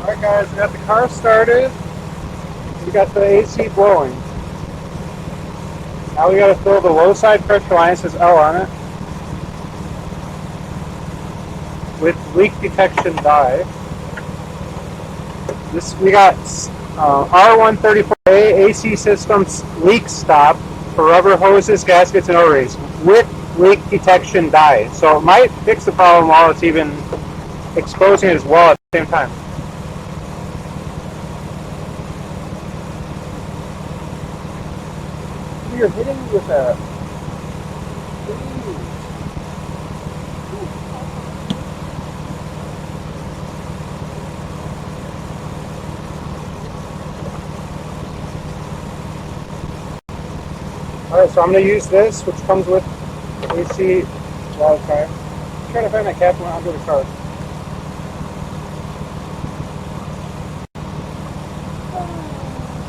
Alright guys, we got the car started. We got the AC blowing. Now we got to fill the low side pressure line, it says L on it, with leak detection dye. This we got R134A AC systems leak stop for rubber hoses, gaskets, and O-rings with leak detection dye. So it might fix the problem while it's even exposing it as well at the same time. You're hitting me with a... Alright, so I'm going to use this, which comes with AC wildfire. I'm trying to find my cap under the car.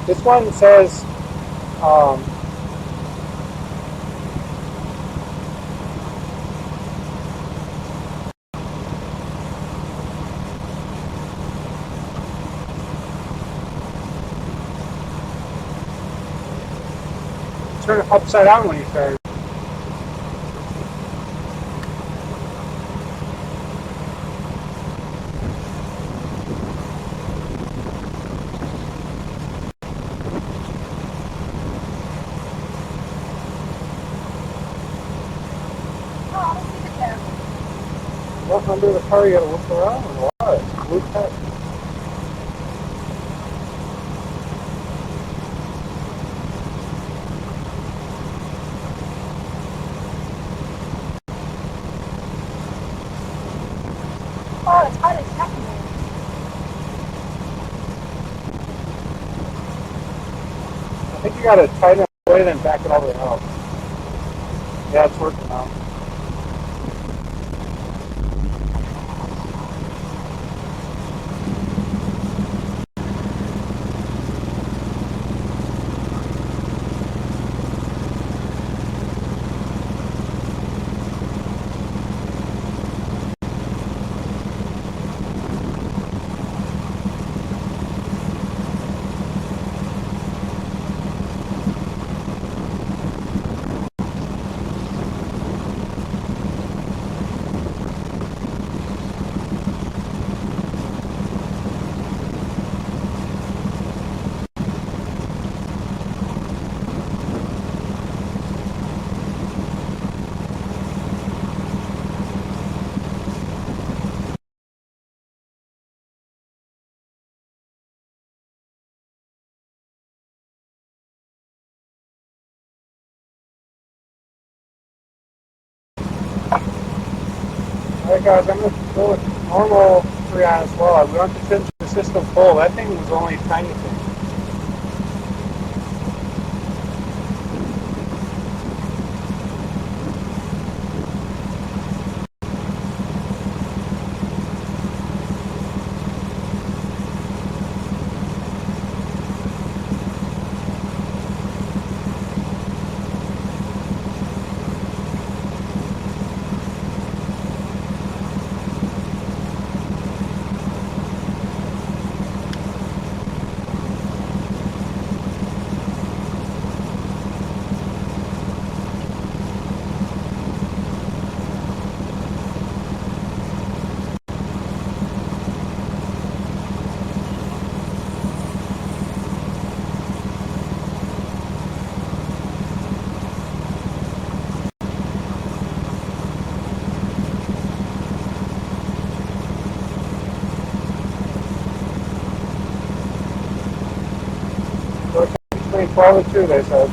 This one says turn it upside down when you start. What under the car you gotta look around or what? Blue cut. Oh, it's hard as heck, man. I think you gotta tighten it away then back it all the way out. Yeah, it's working now. Alright guys, I'm going to go with normal Freon as well. We don't have to finish the system full. That thing was only a tiny thing. So it's between 12 and 2, they said.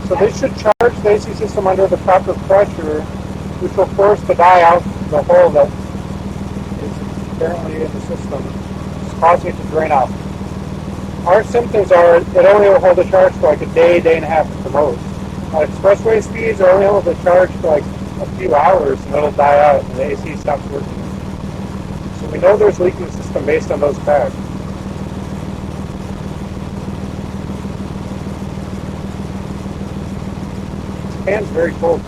So this should charge the AC system under the proper pressure, which will force the dye out the hole that is apparently in the system, just causing it to drain out. Our symptoms are it only will hold the charge for like a day, day and a half at the most. Expressway speeds are only able to charge for like a few hours and it'll die out and the AC stops working. So we know there's a leak in the system based on those facts. The fan's very cold.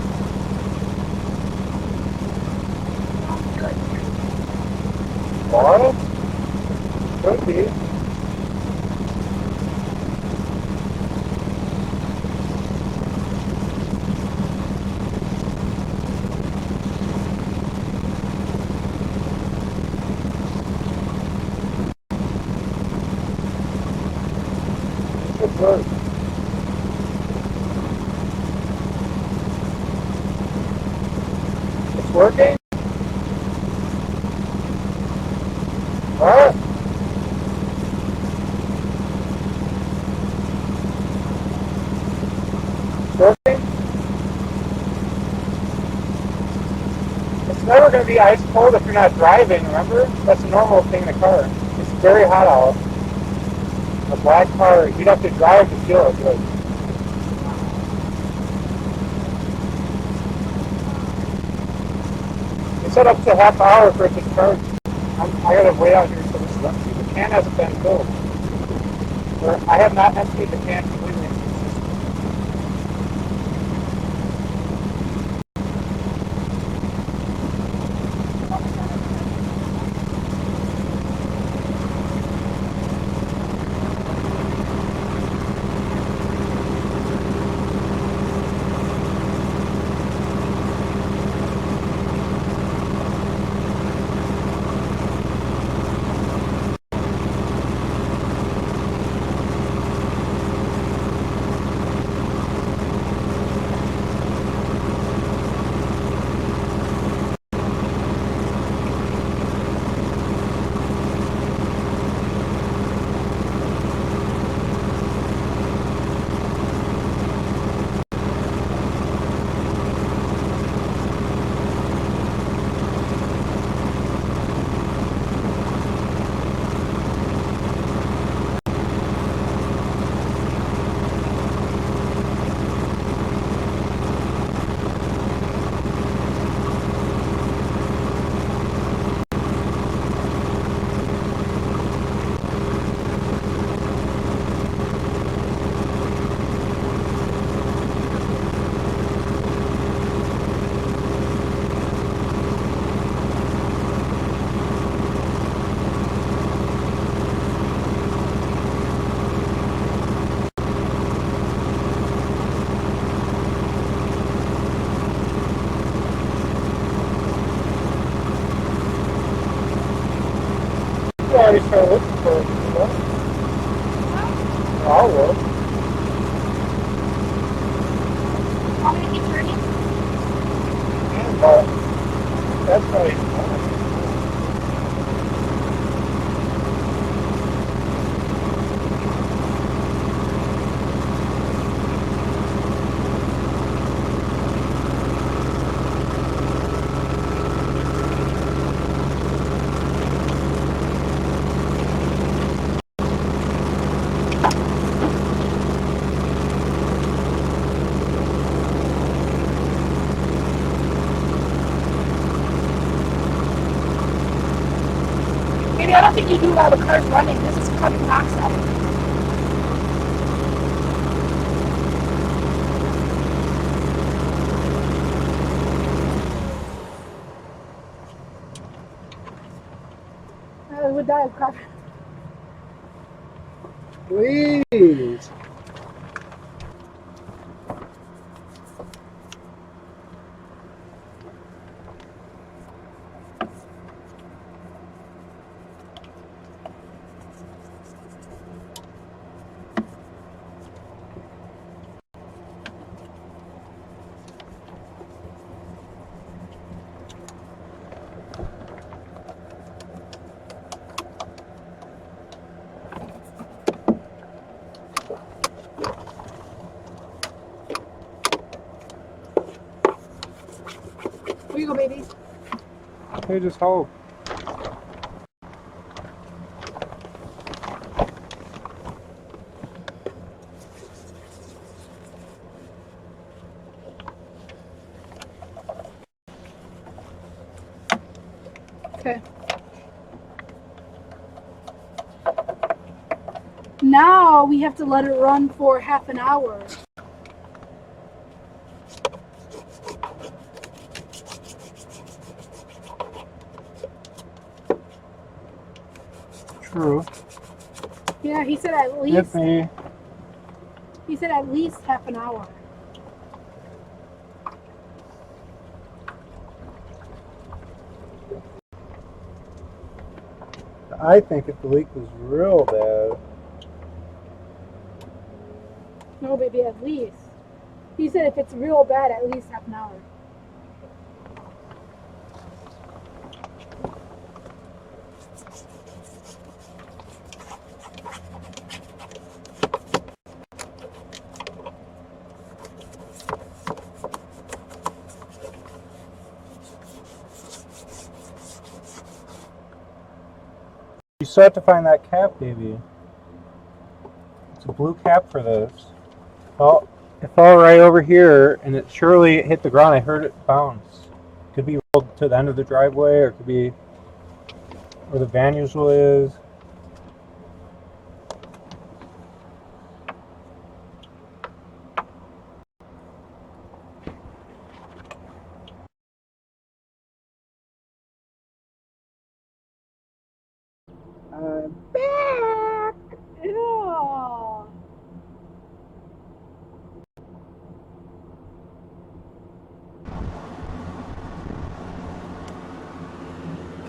What? Could be. Good work. It's working? What? It's working? It's never going to be ice cold if you're not driving, remember? That's a normal thing in a car. It's very hot out. A black car, you'd have to drive to feel it good. They said up to half hour for it to charge. I gotta wait out here until this is empty. The can hasn't been filled. Or I have not emptied the can completely. You already started looking for it, you know? I will. Want me to keep turning? But that's probably fine. Maybe I don't think you do while the car's running. This is carbon monoxide. It would die of carbon. Please. Here you go, baby. Hey, just hope. Okay. Now we have to let it run for half an hour. True. Yeah, he said at least. Iffy. He said at least half an hour. I think if the leak was real bad. No, baby, at least. He said if it's real bad, at least half an hour. You still have to find that cap, baby. It's a blue cap for this. Oh, it fell right over here, and it surely hit the ground. I heard it bounce. Could be rolled to the end of the driveway, or it could be where the van usually is. I'm back! Ew.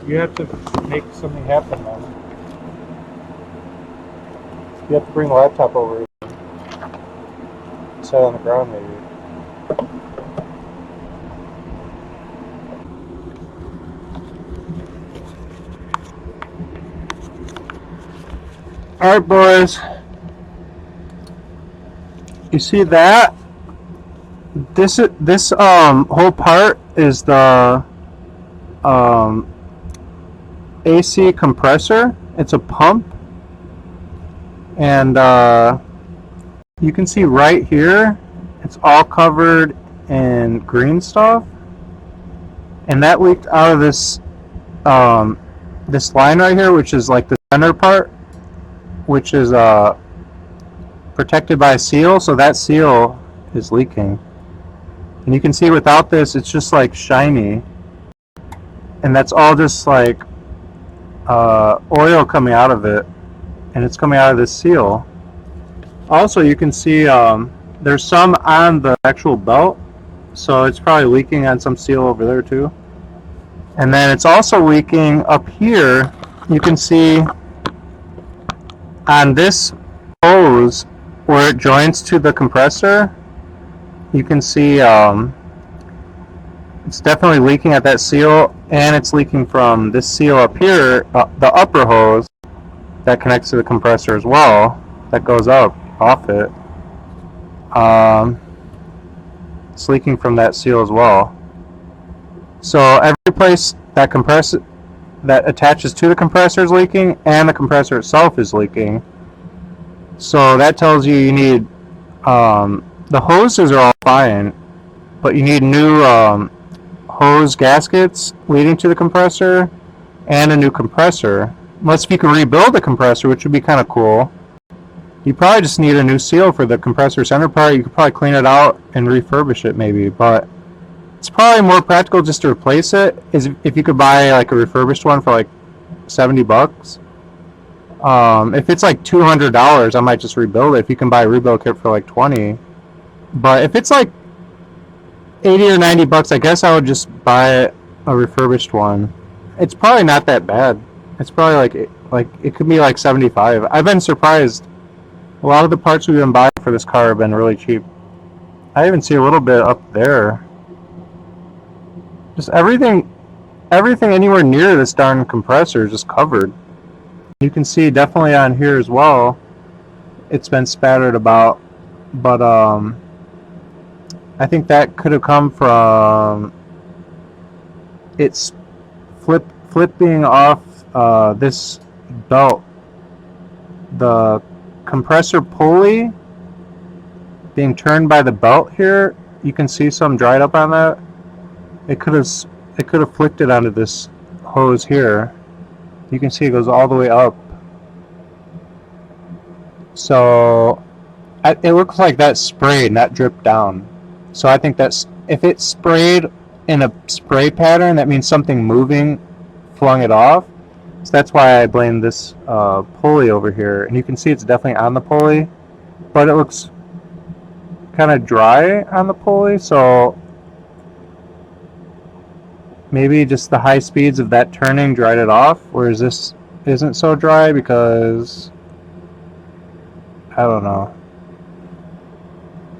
You have to make something happen, man. You have to bring the laptop over. Set it on the ground, maybe. Alright, boys. You see that? This whole part is the AC compressor. It's a pump, and you can see right here it's all covered in green stuff, and that leaked out of this this line right here, which is like the center part, which is protected by a seal, so that seal is leaking. And you can see without this, it's just like shiny, and that's all just like oil coming out of it, and it's coming out of this seal. Also, you can see there's some on the actual belt, so it's probably leaking on some seal over there too. And then it's also leaking up here. You can see on this hose where it joins to the compressor, you can see it's definitely leaking at that seal, and it's leaking from this seal up here, the upper hose that connects to the compressor as well, that goes up off it. It's leaking from that seal as well. So every place that that attaches to the compressor is leaking, and the compressor itself is leaking. So that tells you need the hoses are all fine, but you need new hose gaskets leading to the compressor and a new compressor. Unless if you can rebuild the compressor, which would be kind of cool. You probably just need a new seal for the compressor center part. You could probably clean it out and refurbish it maybe, but it's probably more practical just to replace it. Is if you could buy like a refurbished one for like $70. If it's like $200, I might just rebuild it. If you can buy a rebuild kit for like $20, but if it's like $80 or $90, I guess I would just buy a refurbished one. It's probably not that bad. It's probably like it could be like $75. I've been surprised. A lot of the parts we've been buying for this car have been really cheap. I even see a little bit up there. Just everything anywhere near this darn compressor is just covered. You can see definitely on here as well. It's been spattered about, but I think that could have come from it's flipping off this belt. The compressor pulley being turned by the belt here. You can see some dried up on that. It could have flicked it onto this hose here. You can see it goes all the way up. So it looks like that sprayed, not dripped down. So I think that's, if it sprayed in a spray pattern, that means something moving flung it off. So that's why I blame this pulley over here. And you can see it's definitely on the pulley, but it looks kind of dry on the pulley. So maybe just the high speeds of that turning dried it off, whereas this isn't so dry because, I don't know.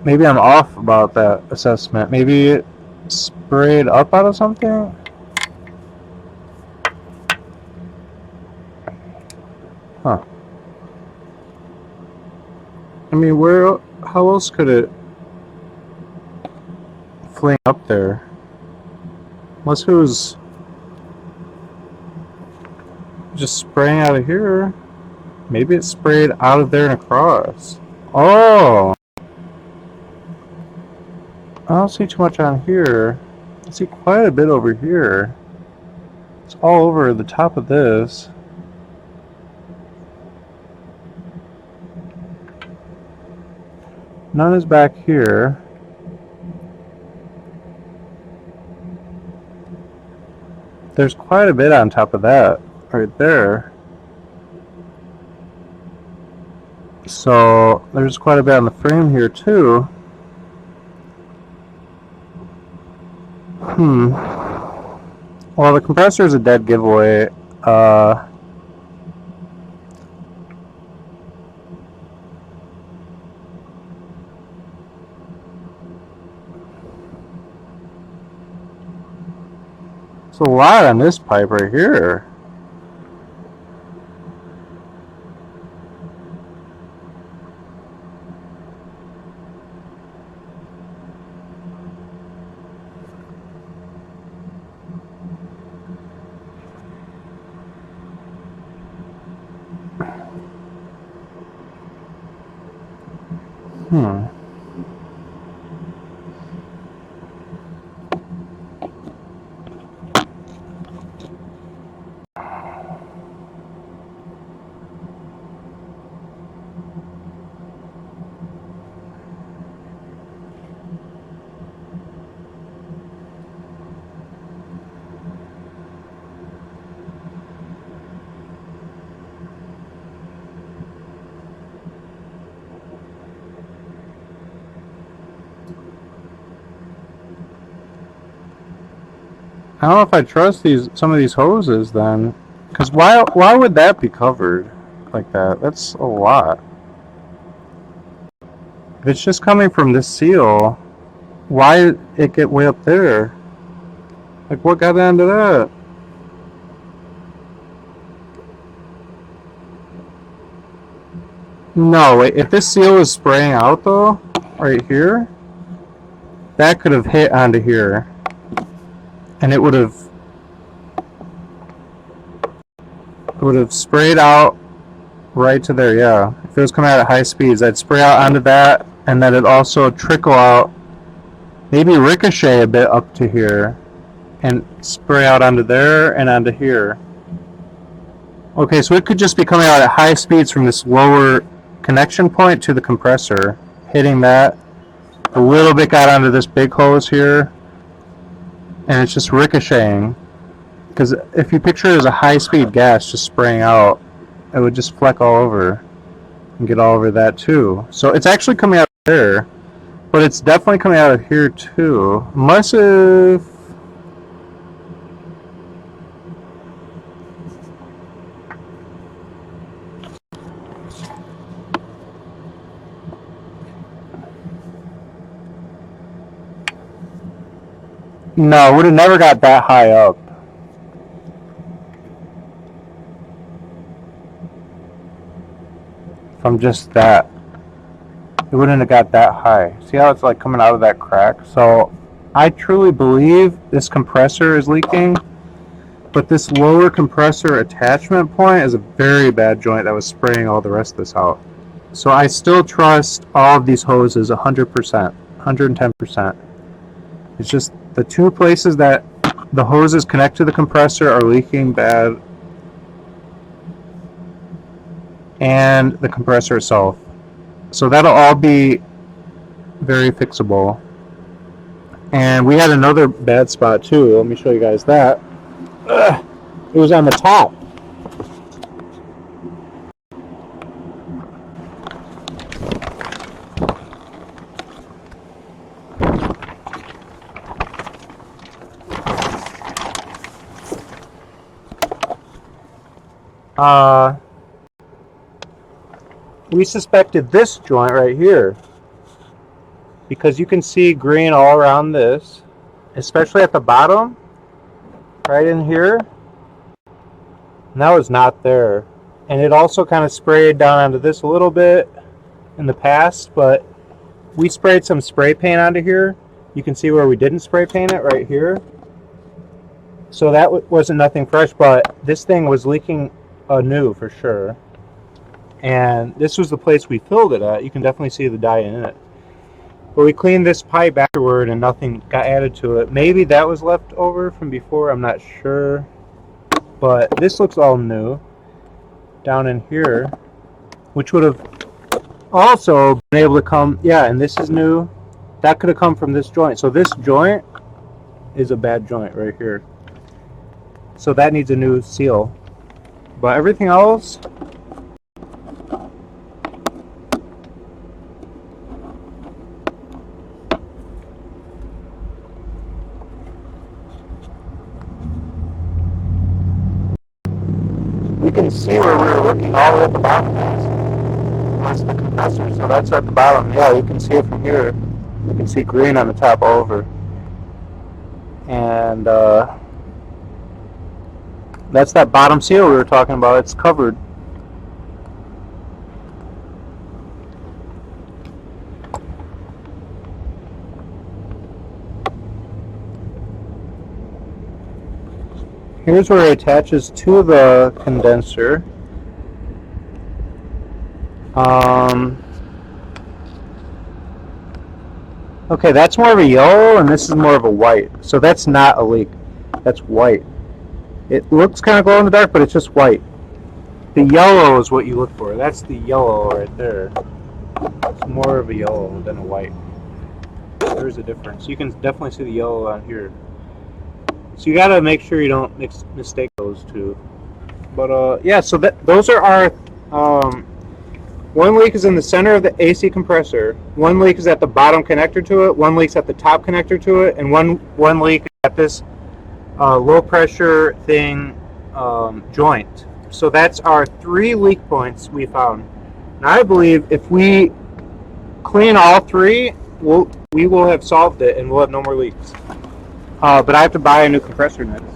Maybe I'm off about that assessment. Maybe it sprayed up out of something? Huh. I mean, how else could it fling up there? Unless it was just spraying out of here. Maybe it sprayed out of there and across. Oh! I don't see too much on here. I see quite a bit over here. It's all over the top of this. None is back here. There's quite a bit on top of that, right there. So there's quite a bit on the frame here too. Well, the compressor is a dead giveaway. It's a lot on this pipe right here. I don't know if I trust some of these hoses then, because why would that be covered like that? That's a lot. If it's just coming from this seal, why did it get way up there? Like, what got onto that? No, wait, if this seal was spraying out though, right here, that could have hit onto here. And it would have sprayed out right to there, yeah. If it was coming out at high speeds, I'd spray out onto that, and then it'd also trickle out, maybe ricochet a bit up to here, and spray out onto there and onto here. Okay, so it could just be coming out at high speeds from this lower connection point to the compressor, hitting that. A little bit got onto this big hose here, and it's just ricocheting. Because if you picture it as a high-speed gas just spraying out, it would just fleck all over and get all over that too. So it's actually coming out of there, but it's definitely coming out of here too. Unless if... No, it would have never got that high up. From just that. It wouldn't have got that high. See how it's like coming out of that crack? So I truly believe this compressor is leaking, but this lower compressor attachment point is a very bad joint that was spraying all the rest of this out. So I still trust all of these hoses 100%, 110%. It's just the two places that the hoses connect to the compressor are leaking bad, and the compressor itself. So that'll all be very fixable. And we had another bad spot too. Let me show you guys that. It was on the top. We suspected this joint right here because you can see green all around this, especially at the bottom, right in here. And that was not there. And it also kind of sprayed down onto this a little bit in the past, but we sprayed some spray paint onto here. You can see where we didn't spray paint it right here. So that wasn't nothing fresh, but this thing was leaking anew for sure. And this was the place we filled it at. You can definitely see the dye in it. But we cleaned this pipe afterward and nothing got added to it. Maybe that was left over from before, I'm not sure. But this looks all new down in here, which would have also been able to come, yeah, and this is new. That could have come from this joint. So this joint is a bad joint right here. So that needs a new seal. But everything else, you can see where we were looking all the way at the bottom. That's the compressor, so that's at the bottom. Yeah, you can see it from here. You can see green on the top all over. And that's that bottom seal we were talking about. It's covered. Here's where it attaches to the condenser. Okay, that's more of a yellow and this is more of a white. So that's not a leak. That's white. It looks kind of glow in the dark, but it's just white. The yellow is what you look for. That's the yellow right there. It's more of a yellow than a white. There's a difference. You can definitely see the yellow on here. So you gotta make sure you don't mistake those two. But yeah, so those are our one leak is in the center of the AC compressor, one leak is at the bottom connector to it, one leak's at the top connector to it, and one leak is at this low pressure thing joint. So that's our 3 leak points we found. And I believe if we clean all 3, we will have solved it and we'll have no more leaks. But I have to buy a new compressor next.